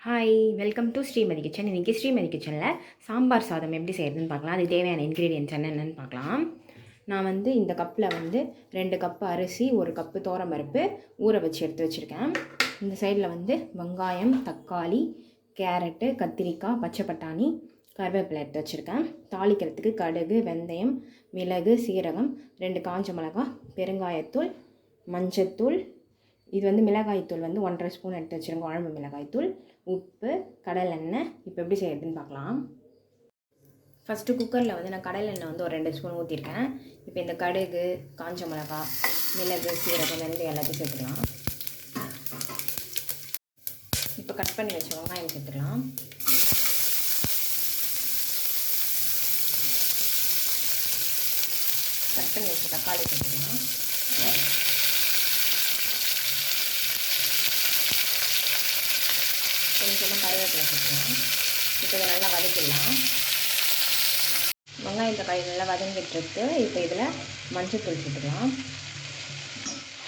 Hi, welcome to Srimathi kitchen. இன்றைக்கி ஸ்ரீமதி கிச்சனில் சாம்பார் சாதம் எப்படி செய்கிறதுன்னு பார்க்கலாம். அது தேவையான இன்க்ரீடியன்ட்ஸ் என்னென்னு பார்க்கலாம். நான் இந்த கப்பில் 2 கப்பு அரிசி, 1 கப்பு பருப்பு ஊற வச்சு எடுத்து வச்சுருக்கேன். இந்த சைடில் வெங்காயம், தக்காளி, கேரட்டு, கத்திரிக்காய், பச்சை பட்டாணி, கருவேப்பிலை எடுத்து வச்சுருக்கேன். தாளிக்கிறதுக்கு கடுகு, வெந்தயம், மிளகு, சீரகம், 2 காஞ்ச மிளகாய், பெருங்காயத்தூள், மஞ்சத்தூள், இது மிளகாய்த்தூள் 1.5 ஸ்பூன் எடுத்து வச்சுருங்க. குழம்பு மிளகாய்த்தூள், உப்பு, கடலெண்ணெய். இப்போ எப்படி செய்யறதுன்னு பார்க்கலாம். ஃபஸ்ட்டு குக்கரில் நான் கடலெண்ணெய் ஒரு 2 ஸ்பூன் ஊற்றிருக்கேன். இப்போ இந்த கடுகு, காஞ்ச மிளகாய், மிளகு, சீரகம், வெந்தயம் எல்லாத்தையும் சேர்த்துக்கலாம். இப்போ கட் பண்ணி வச்ச வெங்காயம் சேர்த்துக்கலாம். கட் பண்ணி வச்ச தக்காளி சேர்த்துக்கலாம். கொஞ்சமாக கருவேப்பிலை சேர்த்துக்கலாம். இப்போ இதை நல்லா வதக்கிடலாம். வெங்காயம் தக்காளி நல்லா வதங்கிட்டுருக்கு. இப்போ இதில் மஞ்சள்தூள் சேர்த்துக்கலாம்.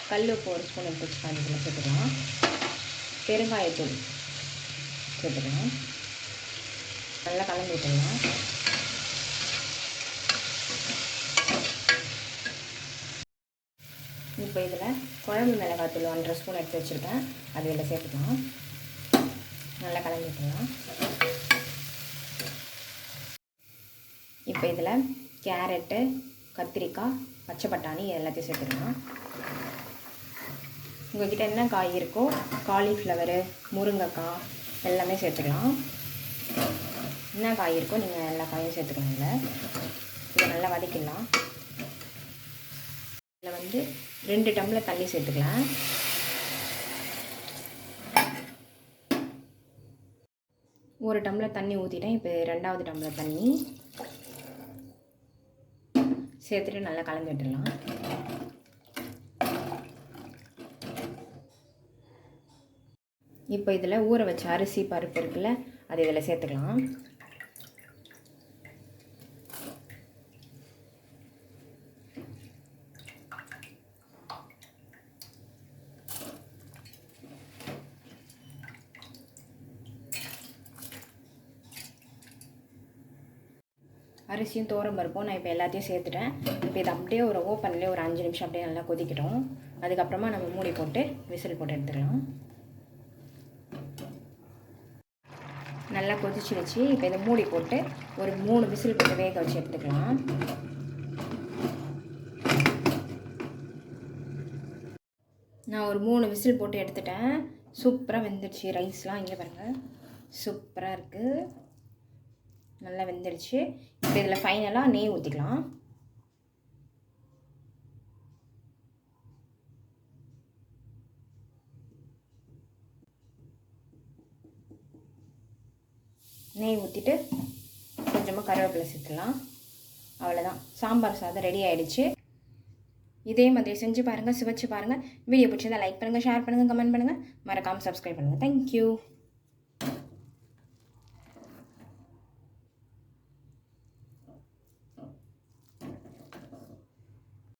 கல் உப்பு 1 ஸ்பூன் எடுத்து வச்சுக்கலாம். இதில் சேர்த்துக்கலாம். பெருங்காயத்தூள் சேர்த்துக்கலாம். நல்லா கலந்து விட்டுடலாம். இப்போ இதில் குழம்பு மிளகாய்த்தூள் 1.5 ஸ்பூன் எடுத்து வச்சுருக்கேன். அது இதில் சேர்த்துக்கலாம். நல்லா கலந்துக்கலாம். இப்போ இதில் கேரட்டு, கத்திரிக்காய், பச்சை பட்டாணி எல்லாத்தையும் சேர்த்துக்கலாம். உங்கள்கிட்ட என்ன காய் இருக்கோ, காலிஃப்ளவரு, முருங்கைக்காய் எல்லாமே சேர்த்துக்கலாம். என்ன காய் இருக்கோ நீங்கள் எல்லா காயும் சேர்த்துக்கலாம். இதை நல்லா வதக்கிடலாம். இதில் 2 டம்ளர் தண்ணி சேர்த்துக்கலாம். 1 டம்ளர் தண்ணி ஊற்றிட்டேன். இப்போ 2வது டம்ளர் தண்ணி சேர்த்துட்டு நல்லா கலந்து விட்டுடலாம். இப்போ இதில் ஊற வச்ச அரிசி, பருப்பு இருக்குல்ல, அது இதில் சேர்த்துக்கலாம். அரிசியும் பருப்பும் நான் இப்போ எல்லாத்தையும் சேர்த்துட்டேன். இப்போ இதை அப்படியே ஒரு ஓப்பன்லேயே ஒரு 5 நிமிஷம் அப்படியே நல்லா கொதிக்கட்டும். அதுக்கப்புறமா நம்ம மூடி போட்டு விசில் போட்டு எடுத்துக்கலாம். நல்லா கொதிச்சிடுச்சு. இப்போ இதை மூடி போட்டு ஒரு 3 விசில் போட்டு வேக வச்சு எடுத்துக்கலாம். நான் ஒரு 3 விசில் போட்டு எடுத்துட்டேன். சூப்பராக வெந்துடுச்சு. ரைஸ்லாம் இங்கே பாருங்கள், சூப்பராக இருக்குது. நல்லா வெந்துடுச்சு. இப்போ இதில் ஃபைனலாக நெய் ஊற்றிக்கலாம். நெய் ஊற்றிட்டு கொஞ்சமாக கருவேப்பிலை சேர்த்துலாம். அவ்வளோதான், சாம்பார் சாதம் ரெடி ஆகிடுச்சு. இதே மாதிரி செஞ்சு பாருங்கள், சுவைச்சு பாருங்கள். வீடியோ பிடிச்சதை லைக் பண்ணுங்கள், ஷேர் பண்ணுங்கள், கமெண்ட் பண்ணுங்கள், மறக்காமல் சப்ஸ்கிரைப் பண்ணுங்கள். தேங்க்யூ.